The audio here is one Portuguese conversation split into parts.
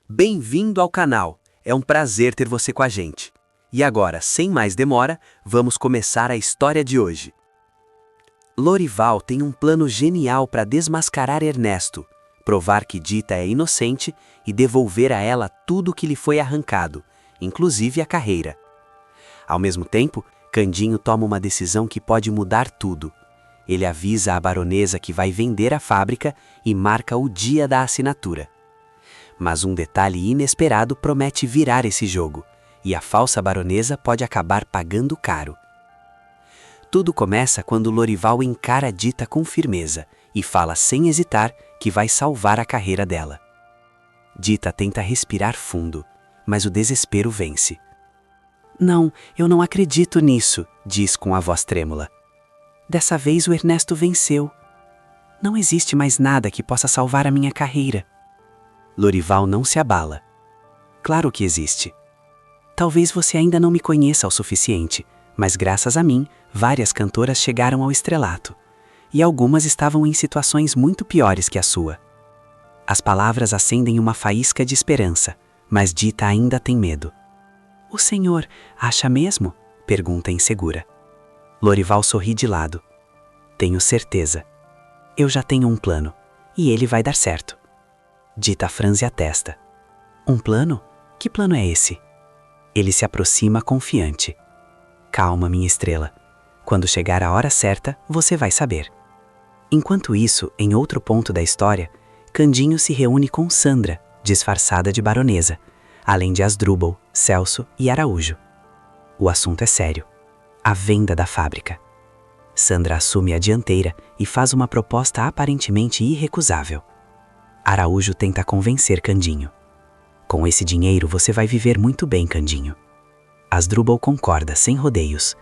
Bem-vindo ao canal, é um prazer ter você com a gente. E agora, sem mais demora, vamos começar a história de hoje. Lorival tem um plano genial para desmascarar Ernesto, provar que Dita é inocente e devolver a ela tudo que lhe foi arrancado, inclusive a carreira. Ao mesmo tempo, Candinho toma uma decisão que pode mudar tudo. Ele avisa a baronesa que vai vender a fábrica e marca o dia da assinatura. Mas um detalhe inesperado promete virar esse jogo, e a falsa baronesa pode acabar pagando caro. Tudo começa quando Lorival encara Dita com firmeza e fala sem hesitar que vai salvar a carreira dela. Dita tenta respirar fundo, mas o desespero vence. "Não, eu não acredito nisso", diz com a voz trêmula. "Dessa vez o Ernesto venceu. Não existe mais nada que possa salvar a minha carreira." Lorival não se abala. "Claro que existe. Talvez você ainda não me conheça o suficiente, mas graças a mim, várias cantoras chegaram ao estrelato. E algumas estavam em situações muito piores que a sua." As palavras acendem uma faísca de esperança, mas Dita ainda tem medo. "O senhor acha mesmo?" pergunta insegura. Lorival sorri de lado. "Tenho certeza. Eu já tenho um plano, e ele vai dar certo." Dita franze a testa. "Um plano? Que plano é esse?" Ele se aproxima confiante. "Calma, minha estrela. Quando chegar a hora certa, você vai saber." Enquanto isso, em outro ponto da história, Candinho se reúne com Sandra, disfarçada de baronesa, além de Asdrubal, Celso e Araújo. O assunto é sério. A venda da fábrica. Sandra assume a dianteira e faz uma proposta aparentemente irrecusável. Araújo tenta convencer Candinho. "Com esse dinheiro você vai viver muito bem, Candinho." Asdrubal concorda sem rodeios.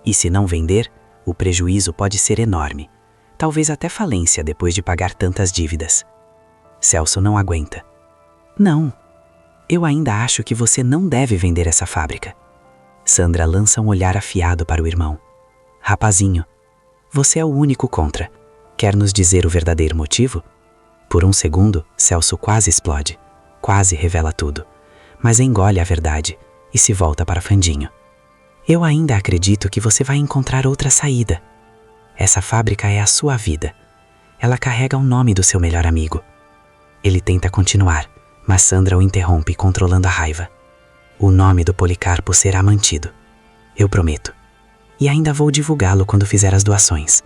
"E se não vender, o prejuízo pode ser enorme. Talvez até falência depois de pagar tantas dívidas." Celso não aguenta. "Não, eu ainda acho que você não deve vender essa fábrica." Sandra lança um olhar afiado para o irmão. "Rapazinho, você é o único contra. Quer nos dizer o verdadeiro motivo?" Por um segundo, Celso quase explode, quase revela tudo, mas engole a verdade e se volta para Fandinho. "Eu ainda acredito que você vai encontrar outra saída. Essa fábrica é a sua vida. Ela carrega o nome do seu melhor amigo." Ele tenta continuar, mas Sandra o interrompe, controlando a raiva. "O nome do Policarpo será mantido. Eu prometo. E ainda vou divulgá-lo quando fizer as doações.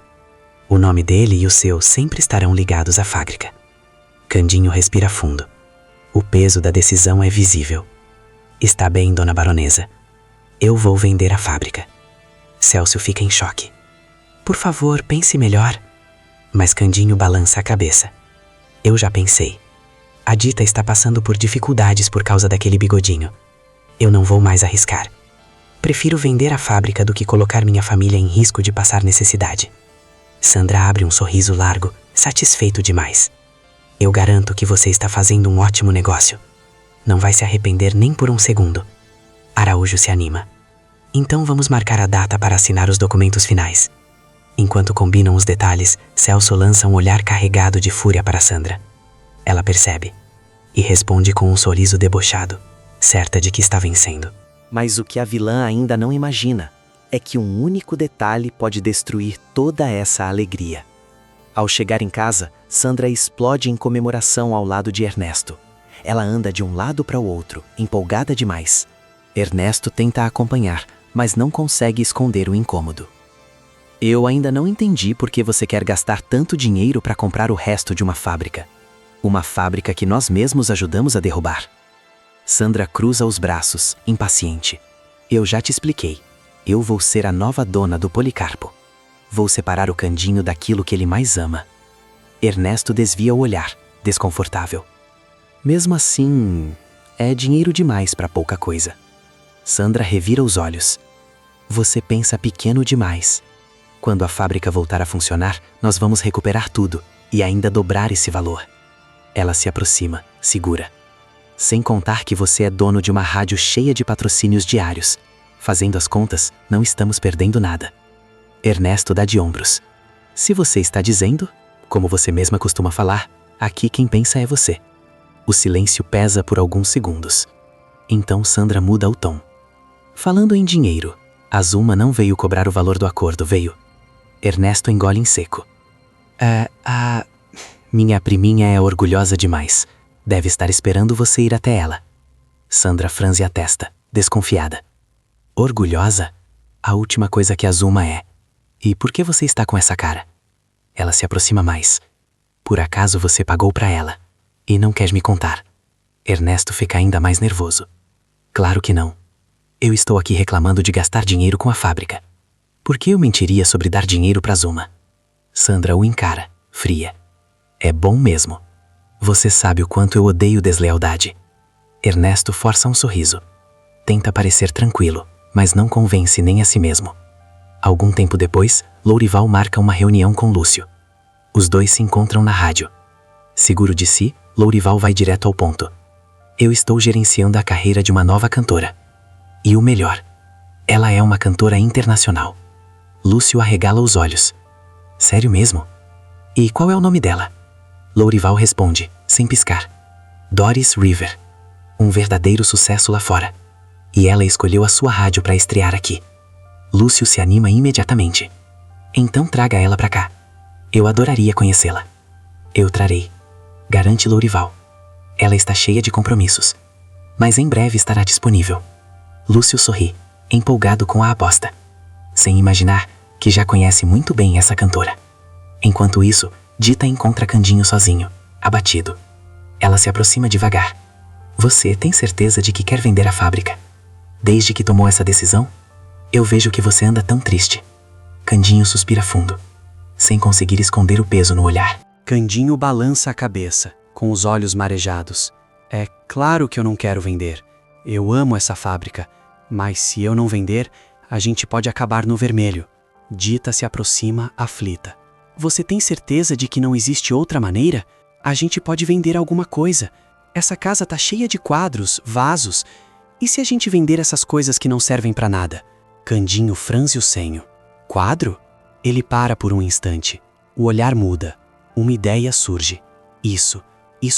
O nome dele e o seu sempre estarão ligados à fábrica." Candinho respira fundo. O peso da decisão é visível. "Está bem, dona baronesa. Eu vou vender a fábrica." Celso fica em choque. "Por favor, pense melhor." Mas Candinho balança a cabeça. "Eu já pensei. A Dita está passando por dificuldades por causa daquele bigodinho. Eu não vou mais arriscar. Prefiro vender a fábrica do que colocar minha família em risco de passar necessidade." Sandra abre um sorriso largo, satisfeito demais. "Eu garanto que você está fazendo um ótimo negócio. Não vai se arrepender nem por um segundo." Araújo se anima. "Então vamos marcar a data para assinar os documentos finais." Enquanto combinam os detalhes, Celso lança um olhar carregado de fúria para Sandra. Ela percebe e responde com um sorriso debochado, certa de que está vencendo. Mas o que a vilã ainda não imagina é que um único detalhe pode destruir toda essa alegria. Ao chegar em casa, Sandra explode em comemoração ao lado de Ernesto. Ela anda de um lado para o outro, empolgada demais. Ernesto tenta acompanhar, mas não consegue esconder o incômodo. "Eu ainda não entendi por que você quer gastar tanto dinheiro para comprar o resto de uma fábrica. Uma fábrica que nós mesmos ajudamos a derrubar." Sandra cruza os braços, impaciente. "Eu já te expliquei. Eu vou ser a nova dona do Policarpo. Vou separar o Candinho daquilo que ele mais ama." Ernesto desvia o olhar, desconfortável. "Mesmo assim, é dinheiro demais para pouca coisa." Sandra revira os olhos. "Você pensa pequeno demais. Quando a fábrica voltar a funcionar, nós vamos recuperar tudo e ainda dobrar esse valor." Ela se aproxima, segura. "Sem contar que você é dono de uma rádio cheia de patrocínios diários. Fazendo as contas, não estamos perdendo nada." Ernesto dá de ombros. "Se você está dizendo, como você mesma costuma falar, aqui quem pensa é você." O silêncio pesa por alguns segundos. Então Sandra muda o tom. Falando em dinheiro, Azuma não veio cobrar o valor do acordo, veio. Ernesto engole em seco. Minha priminha é orgulhosa demais. Deve estar esperando você ir até ela. Sandra franze a testa, desconfiada. Orgulhosa? A última coisa que Azuma é. E por que você está com essa cara? Ela se aproxima mais. Por acaso você pagou pra ela? E não quer me contar? Ernesto fica ainda mais nervoso. Claro que não. Eu estou aqui reclamando de gastar dinheiro com a fábrica. Por que eu mentiria sobre dar dinheiro pra Azuma? Sandra o encara, fria. É bom mesmo. Você sabe o quanto eu odeio deslealdade. Ernesto força um sorriso. Tenta parecer tranquilo, mas não convence nem a si mesmo. Algum tempo depois, Lourival marca uma reunião com Lúcio. Os dois se encontram na rádio. Seguro de si, Lourival vai direto ao ponto. Eu estou gerenciando a carreira de uma nova cantora. E o melhor, ela é uma cantora internacional. Lúcio arregala os olhos. Sério mesmo? E qual é o nome dela? Lourival responde, sem piscar. Doris River. Um verdadeiro sucesso lá fora. E ela escolheu a sua rádio para estrear aqui. Lúcio se anima imediatamente. Então traga ela pra cá. Eu adoraria conhecê-la. Eu trarei. Garante Lourival. Ela está cheia de compromissos. Mas em breve estará disponível. Lúcio sorri, empolgado com a aposta. Sem imaginar que já conhece muito bem essa cantora. Enquanto isso, Dita encontra Candinho sozinho, abatido. Ela se aproxima devagar. Você tem certeza de que quer vender a fábrica? Desde que tomou essa decisão? Eu vejo que você anda tão triste. Candinho suspira fundo, sem conseguir esconder o peso no olhar. Candinho balança a cabeça, com os olhos marejados. É claro que eu não quero vender. Eu amo essa fábrica, mas se eu não vender, a gente pode acabar no vermelho. Dita se aproxima, aflita. Você tem certeza de que não existe outra maneira? A gente pode vender alguma coisa. Essa casa tá cheia de quadros, vasos. E se a gente vender essas coisas que não servem pra nada? Candinho franze o senho. Quadro? Ele para por um instante. O olhar muda. Uma ideia surge. Isso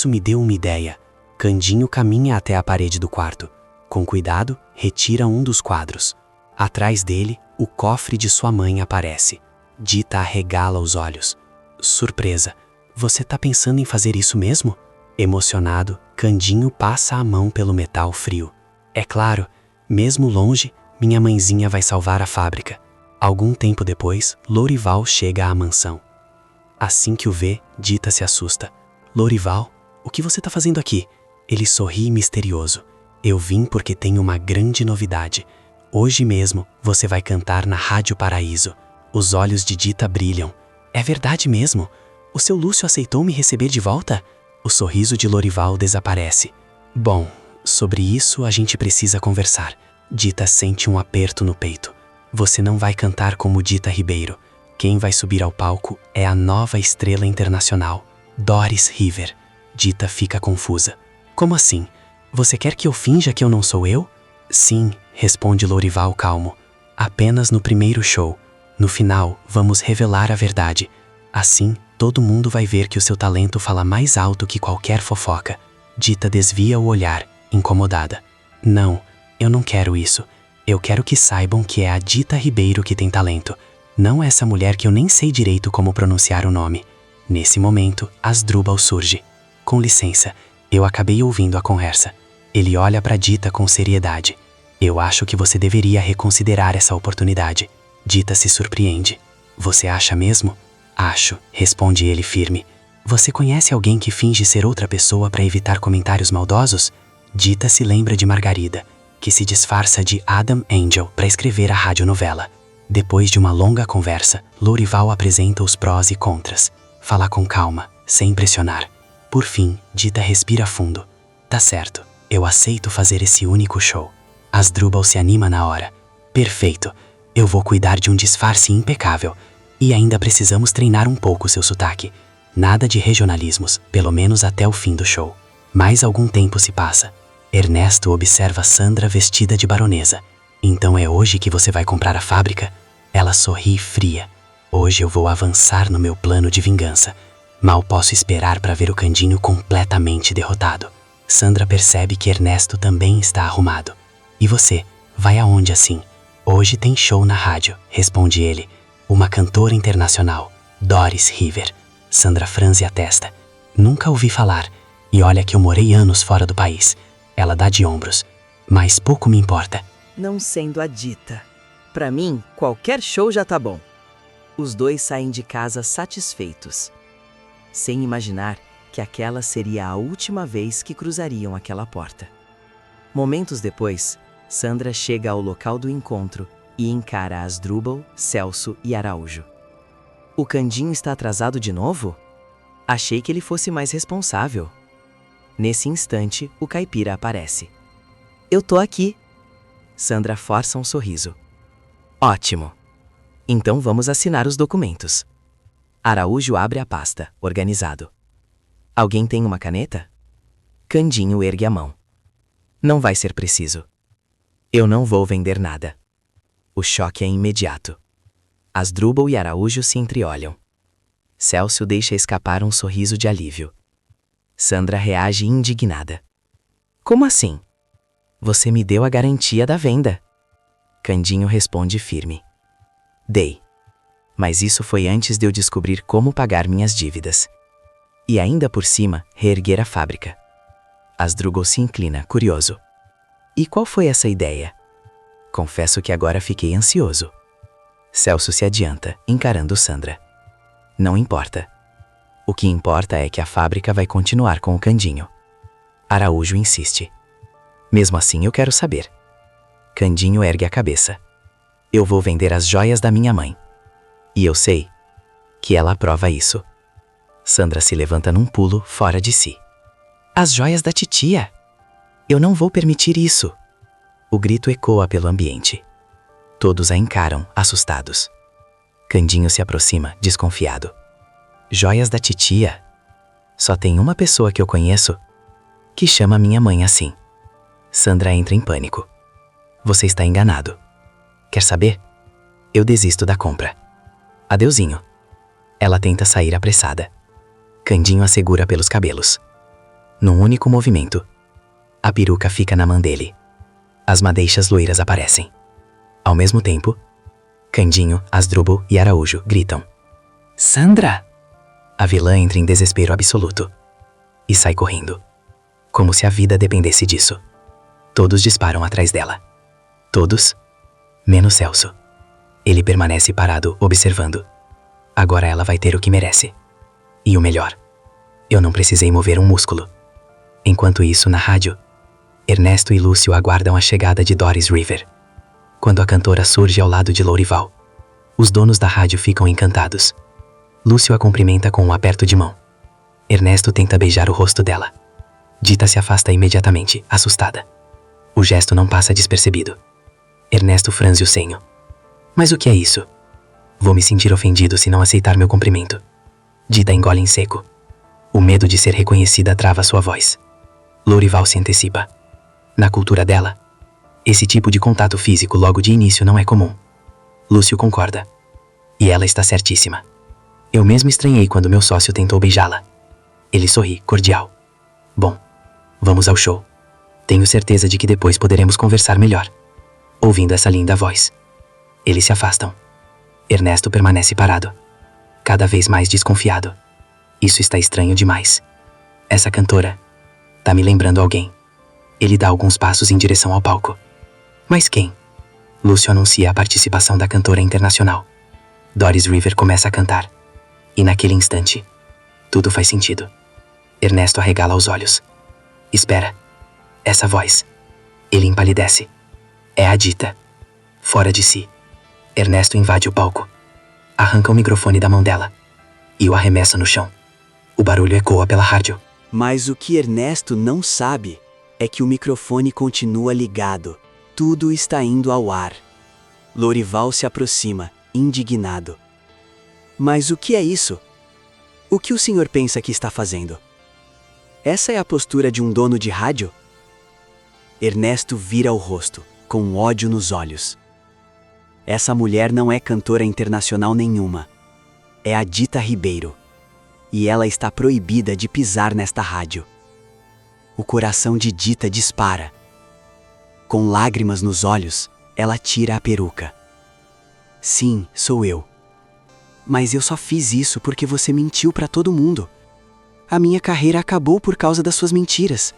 me deu uma ideia. Candinho caminha até a parede do quarto. Com cuidado, retira um dos quadros. Atrás dele, o cofre de sua mãe aparece. Dita arregala os olhos. Surpresa. Você tá pensando em fazer isso mesmo? Emocionado, Candinho passa a mão pelo metal frio. É claro, mesmo longe, minha mãezinha vai salvar a fábrica. Algum tempo depois, Lourival chega à mansão. Assim que o vê, Dita se assusta. Lourival, o que você tá fazendo aqui? Ele sorri misterioso. Eu vim porque tenho uma grande novidade. Hoje mesmo, você vai cantar na Rádio Paraíso. Os olhos de Dita brilham. É verdade mesmo? O seu Lúcio aceitou me receber de volta? O sorriso de Lourival desaparece. Bom, sobre isso a gente precisa conversar. Dita sente um aperto no peito. Você não vai cantar como Dita Ribeiro. Quem vai subir ao palco é a nova estrela internacional, Doris River. Dita fica confusa. Como assim? Você quer que eu finja que eu não sou eu? Sim, responde Lourival calmo. Apenas no primeiro show. No final, vamos revelar a verdade. Assim, todo mundo vai ver que o seu talento fala mais alto que qualquer fofoca. Dita desvia o olhar, incomodada. Não, eu não quero isso. Eu quero que saibam que é a Dita Ribeiro que tem talento. Não essa mulher que eu nem sei direito como pronunciar o nome. Nesse momento, Asdrubal surge. Com licença, eu acabei ouvindo a conversa. Ele olha para Dita com seriedade. Eu acho que você deveria reconsiderar essa oportunidade. Dita se surpreende. Você acha mesmo? Acho, responde ele firme. Você conhece alguém que finge ser outra pessoa para evitar comentários maldosos? Dita se lembra de Margarida, que se disfarça de Adam Angel para escrever a radionovela. Depois de uma longa conversa, Lourival apresenta os prós e contras. Fala com calma, sem pressionar. Por fim, Dita respira fundo. Tá certo, eu aceito fazer esse único show. Asdrubal se anima na hora. Perfeito, eu vou cuidar de um disfarce impecável. E ainda precisamos treinar um pouco seu sotaque. Nada de regionalismos, pelo menos até o fim do show. Mais algum tempo se passa. Ernesto observa Sandra vestida de baronesa. Então é hoje que você vai comprar a fábrica? Ela sorri fria. Hoje eu vou avançar no meu plano de vingança. Mal posso esperar para ver o Candinho completamente derrotado. Sandra percebe que Ernesto também está arrumado. E você, vai aonde assim? Hoje tem show na rádio, responde ele. Uma cantora internacional, Doris River. Sandra franze a testa. Nunca ouvi falar. E olha que eu morei anos fora do país. Ela dá de ombros. Mas pouco me importa. Não sendo a Dita. Pra mim, qualquer show já tá bom. Os dois saem de casa satisfeitos, sem imaginar que aquela seria a última vez que cruzariam aquela porta. Momentos depois, Sandra chega ao local do encontro e encara Asdrubal, Celso e Araújo. O Candinho está atrasado de novo? Achei que ele fosse mais responsável. Nesse instante, o caipira aparece. Eu tô aqui. Sandra força um sorriso. Ótimo. Então vamos assinar os documentos. Araújo abre a pasta, organizado. Alguém tem uma caneta? Candinho ergue a mão. Não vai ser preciso. Eu não vou vender nada. O choque é imediato. Asdrubal e Araújo se entreolham. Celso deixa escapar um sorriso de alívio. Sandra reage indignada. Como assim? Você me deu a garantia da venda. Candinho responde firme. Dei. Mas isso foi antes de eu descobrir como pagar minhas dívidas. E ainda por cima, reerguer a fábrica. Asdrubal se inclina, curioso. E qual foi essa ideia? Confesso que agora fiquei ansioso. Celso se adianta, encarando Sandra. Não importa. O que importa é que a fábrica vai continuar com o Candinho. Araújo insiste. Mesmo assim eu quero saber. Candinho ergue a cabeça. Eu vou vender as joias da minha mãe. E eu sei que ela aprova isso. Sandra se levanta num pulo, fora de si. As joias da titia! Eu não vou permitir isso! O grito ecoa pelo ambiente. Todos a encaram, assustados. Candinho se aproxima, desconfiado. Joias da titia? Só tem uma pessoa que eu conheço que chama minha mãe assim. Sandra entra em pânico. Você está enganado. Quer saber? Eu desisto da compra. Adeuzinho. Ela tenta sair apressada. Candinho a segura pelos cabelos. Num único movimento, a peruca fica na mão dele. As madeixas loiras aparecem. Ao mesmo tempo, Candinho, Asdrubal e Araújo gritam. Sandra! A vilã entra em desespero absoluto. E sai correndo. Como se a vida dependesse disso. Todos disparam atrás dela. Todos, menos Celso. Ele permanece parado, observando. Agora ela vai ter o que merece. E o melhor, eu não precisei mover um músculo. Enquanto isso, na rádio, Ernesto e Lúcio aguardam a chegada de Doris River. Quando a cantora surge ao lado de Lourival, os donos da rádio ficam encantados. Lúcio a cumprimenta com um aperto de mão. Ernesto tenta beijar o rosto dela. Dita se afasta imediatamente, assustada. O gesto não passa despercebido. Ernesto franze o senho. Mas o que é isso? Vou me sentir ofendido se não aceitar meu cumprimento. Dita engole em seco. O medo de ser reconhecida trava sua voz. Lourival se antecipa. Na cultura dela, esse tipo de contato físico logo de início não é comum. Lúcio concorda. E ela está certíssima. Eu mesmo estranhei quando meu sócio tentou beijá-la. Ele sorri, cordial. Bom, vamos ao show. Tenho certeza de que depois poderemos conversar melhor. Ouvindo essa linda voz, eles se afastam. Ernesto permanece parado, cada vez mais desconfiado. Isso está estranho demais. Essa cantora tá me lembrando alguém. Ele dá alguns passos em direção ao palco. Mas quem? Lúcio anuncia a participação da cantora internacional. Doris River começa a cantar. E naquele instante, tudo faz sentido. Ernesto arregala os olhos. Espera. Essa voz. Ele empalidece. É a Dita. Fora de si. Ernesto invade o palco. Arranca o microfone da mão dela. E o arremessa no chão. O barulho ecoa pela rádio. Mas o que Ernesto não sabe é que o microfone continua ligado. Tudo está indo ao ar. Lourival se aproxima, indignado. Mas o que é isso? O que o senhor pensa que está fazendo? Essa é a postura de um dono de rádio? Ernesto vira o rosto, com ódio nos olhos. Essa mulher não é cantora internacional nenhuma. É a Dita Ribeiro. E ela está proibida de pisar nesta rádio. O coração de Dita dispara. Com lágrimas nos olhos, ela tira a peruca. Sim, sou eu. Mas eu só fiz isso porque você mentiu para todo mundo. A minha carreira acabou por causa das suas mentiras.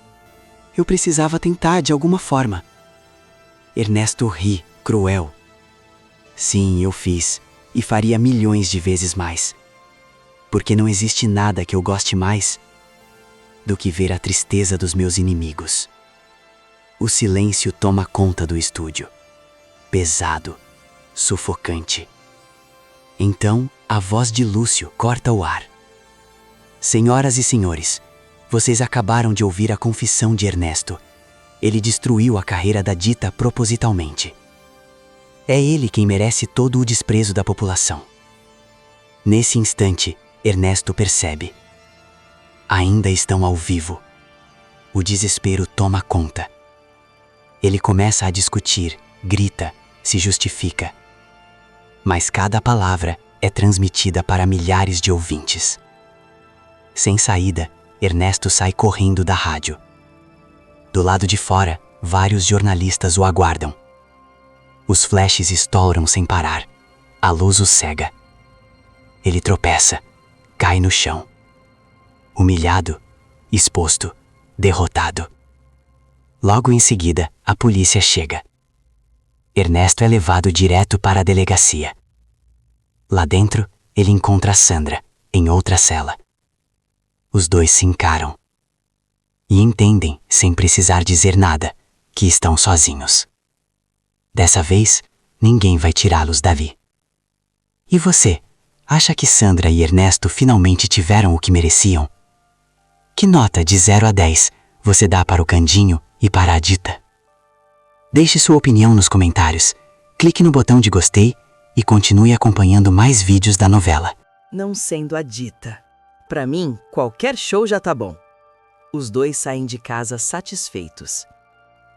Eu precisava tentar de alguma forma. Ernesto ri, cruel. Sim, eu fiz, e faria milhões de vezes mais. Porque não existe nada que eu goste mais do que ver a tristeza dos meus inimigos. O silêncio toma conta do estúdio. Pesado, sufocante. Então, a voz de Lúcio corta o ar. Senhoras e senhores, vocês acabaram de ouvir a confissão de Ernesto. Ele destruiu a carreira da Dita propositalmente. É ele quem merece todo o desprezo da população. Nesse instante, Ernesto percebe. Ainda estão ao vivo. O desespero toma conta. Ele começa a discutir, grita, se justifica. Mas cada palavra é transmitida para milhares de ouvintes. Sem saída, Ernesto sai correndo da rádio. Do lado de fora, vários jornalistas o aguardam. Os flashes estouram sem parar. A luz o cega. Ele tropeça, cai no chão. Humilhado, exposto, derrotado. Logo em seguida, a polícia chega. Ernesto é levado direto para a delegacia. Lá dentro, ele encontra Sandra, em outra cela. Os dois se encaram. E entendem, sem precisar dizer nada, que estão sozinhos. Dessa vez, ninguém vai tirá-los da Vi. E você, acha que Sandra e Ernesto finalmente tiveram o que mereciam? Que nota de 0 a 10 você dá para o Candinho e para a Dita? Deixe sua opinião nos comentários, clique no botão de gostei e continue acompanhando mais vídeos da novela. Não sendo a Dita. Pra mim, qualquer show já tá bom. Os dois saem de casa satisfeitos,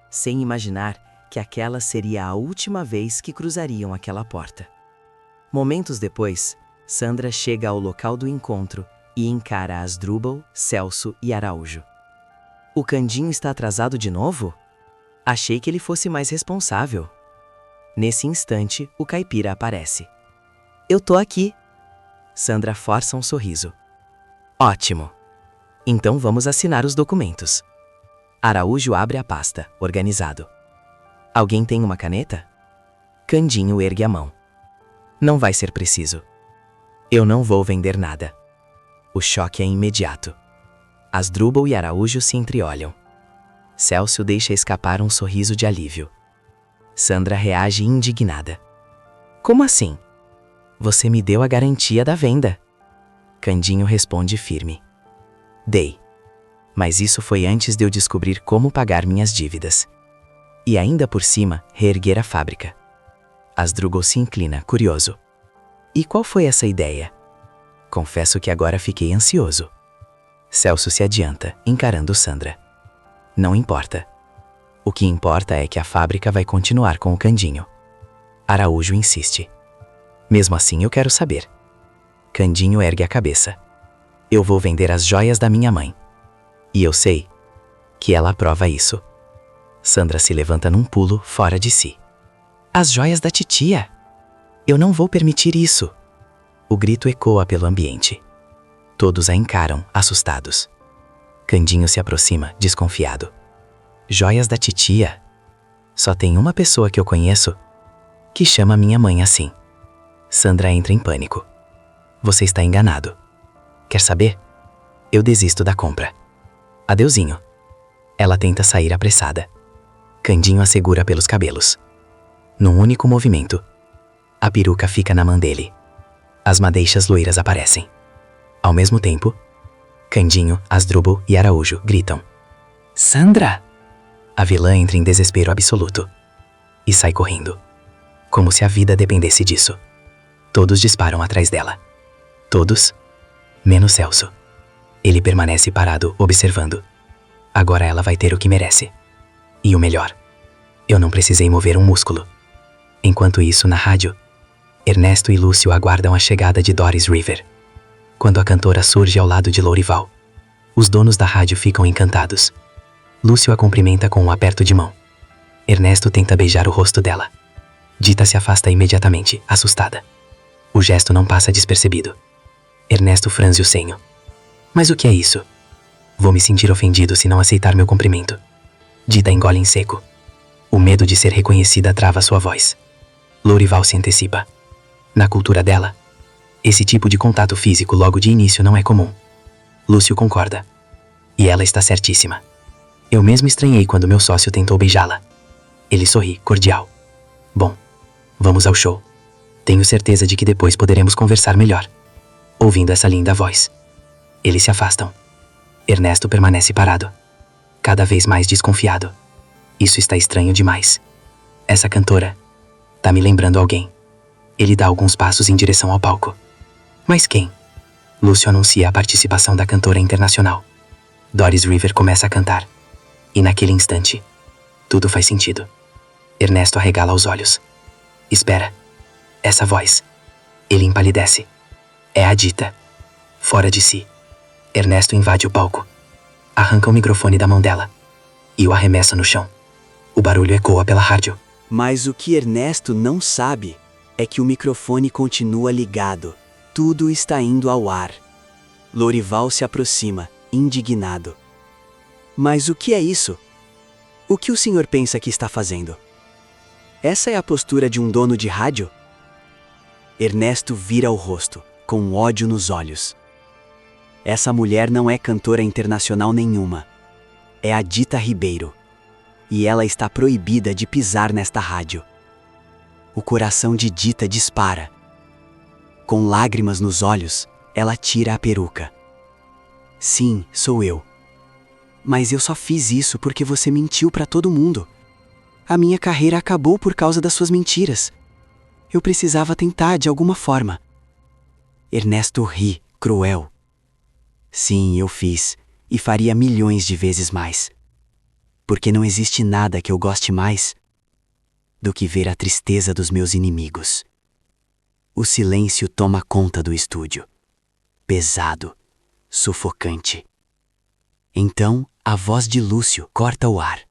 sem imaginar que aquela seria a última vez que cruzariam aquela porta. Momentos depois, Sandra chega ao local do encontro e encara Asdrubal, Celso e Araújo. O Candinho está atrasado de novo? Achei que ele fosse mais responsável. Nesse instante, o caipira aparece. Eu tô aqui. Sandra força um sorriso. Ótimo. Então vamos assinar os documentos. Araújo abre a pasta, organizado. Alguém tem uma caneta? Candinho ergue a mão. Não vai ser preciso. Eu não vou vender nada. O choque é imediato. Asdrubal e Araújo se entreolham. Celso deixa escapar um sorriso de alívio. Sandra reage indignada. Como assim? Você me deu a garantia da venda. Candinho responde firme. Dei. Mas isso foi antes de eu descobrir como pagar minhas dívidas. E ainda por cima, reerguer a fábrica. Asdrubal se inclina, curioso. E qual foi essa ideia? Confesso que agora fiquei ansioso. Celso se adianta, encarando Sandra. Não importa. O que importa é que a fábrica vai continuar com o Candinho. Araújo insiste. Mesmo assim eu quero saber. Candinho ergue a cabeça. Eu vou vender as joias da minha mãe. E eu sei que ela aprova isso. Sandra se levanta num pulo fora de si. As joias da titia! Eu não vou permitir isso! O grito ecoa pelo ambiente. Todos a encaram, assustados. Candinho se aproxima, desconfiado. Joias da titia? Só tem uma pessoa que eu conheço que chama minha mãe assim. Sandra entra em pânico. Você está enganado. Quer saber? Eu desisto da compra. Adeuzinho. Ela tenta sair apressada. Candinho a segura pelos cabelos. Num único movimento, a peruca fica na mão dele. As madeixas loiras aparecem. Ao mesmo tempo, Candinho, Asdrubal e Araújo gritam. Sandra! A vilã entra em desespero absoluto e sai correndo, como se a vida dependesse disso. Todos disparam atrás dela. Todos, menos Celso. Ele permanece parado, observando. Agora ela vai ter o que merece. E o melhor, eu não precisei mover um músculo. Enquanto isso, na rádio, Ernesto e Lúcio aguardam a chegada de Doris River. Quando a cantora surge ao lado de Lourival, os donos da rádio ficam encantados. Lúcio a cumprimenta com um aperto de mão. Ernesto tenta beijar o rosto dela. Dita se afasta imediatamente, assustada. O gesto não passa despercebido. Ernesto franze o senho. Mas o que é isso? Vou me sentir ofendido se não aceitar meu cumprimento. Dita engole em seco. O medo de ser reconhecida trava sua voz. Lourival se antecipa. Na cultura dela, esse tipo de contato físico logo de início não é comum. Lúcio concorda. E ela está certíssima. Eu mesmo estranhei quando meu sócio tentou beijá-la. Ele sorri, cordial. Bom, vamos ao show. Tenho certeza de que depois poderemos conversar melhor. Ouvindo essa linda voz. Eles se afastam. Ernesto permanece parado. Cada vez mais desconfiado. Isso está estranho demais. Essa cantora tá me lembrando alguém. Ele dá alguns passos em direção ao palco. Mas quem? Lúcio anuncia a participação da cantora internacional. Doris River começa a cantar. E naquele instante, tudo faz sentido. Ernesto arregala os olhos. Espera. Essa voz. Ele empalidece. É a Dita. Fora de si. Ernesto invade o palco. Arranca o microfone da mão dela. E o arremessa no chão. O barulho ecoa pela rádio. Mas o que Ernesto não sabe é que o microfone continua ligado. Tudo está indo ao ar. Lourival se aproxima, indignado. Mas o que é isso? O que o senhor pensa que está fazendo? Essa é a postura de um dono de rádio? Ernesto vira o rosto, com ódio nos olhos. Essa mulher não é cantora internacional nenhuma. É a Dita Ribeiro. E ela está proibida de pisar nesta rádio. O coração de Dita dispara. Com lágrimas nos olhos, ela tira a peruca. Sim, sou eu. Mas eu só fiz isso porque você mentiu para todo mundo. A minha carreira acabou por causa das suas mentiras. Eu precisava tentar de alguma forma. Ernesto ri, cruel. Sim, eu fiz, e faria milhões de vezes mais. Porque não existe nada que eu goste mais do que ver a tristeza dos meus inimigos. O silêncio toma conta do estúdio. Pesado, sufocante. Então, a voz de Lúcio corta o ar.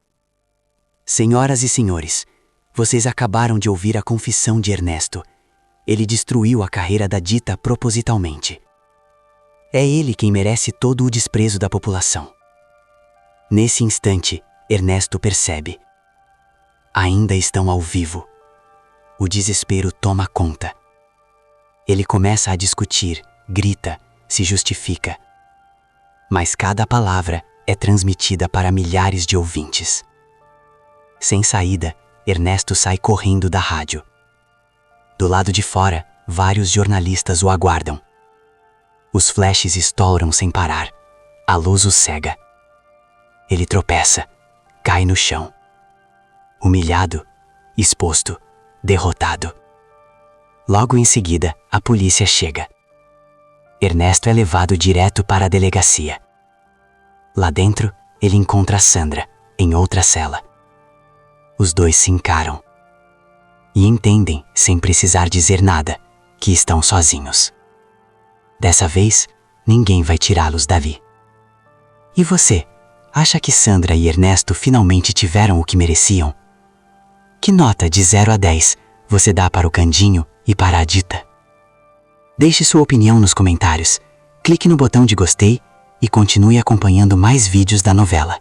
Senhoras e senhores, vocês acabaram de ouvir a confissão de Ernesto. Ele destruiu a carreira da Dita propositalmente. É ele quem merece todo o desprezo da população. Nesse instante, Ernesto percebe. Ainda estão ao vivo. O desespero toma conta. Ele começa a discutir, grita, se justifica. Mas cada palavra é transmitida para milhares de ouvintes. Sem saída, Ernesto sai correndo da rádio. Do lado de fora, vários jornalistas o aguardam. Os flashes estouram sem parar. A luz o cega. Ele tropeça, cai no chão. Humilhado, exposto, derrotado. Logo em seguida, a polícia chega. Ernesto é levado direto para a delegacia. Lá dentro, ele encontra Sandra, em outra cela. Os dois se encaram. E entendem, sem precisar dizer nada, que estão sozinhos. Dessa vez, ninguém vai tirá-los dali. E você, acha que Sandra e Ernesto finalmente tiveram o que mereciam? Que nota de 0 a 10 você dá para o Candinho e para a Dita? Deixe sua opinião nos comentários, clique no botão de gostei e continue acompanhando mais vídeos da novela.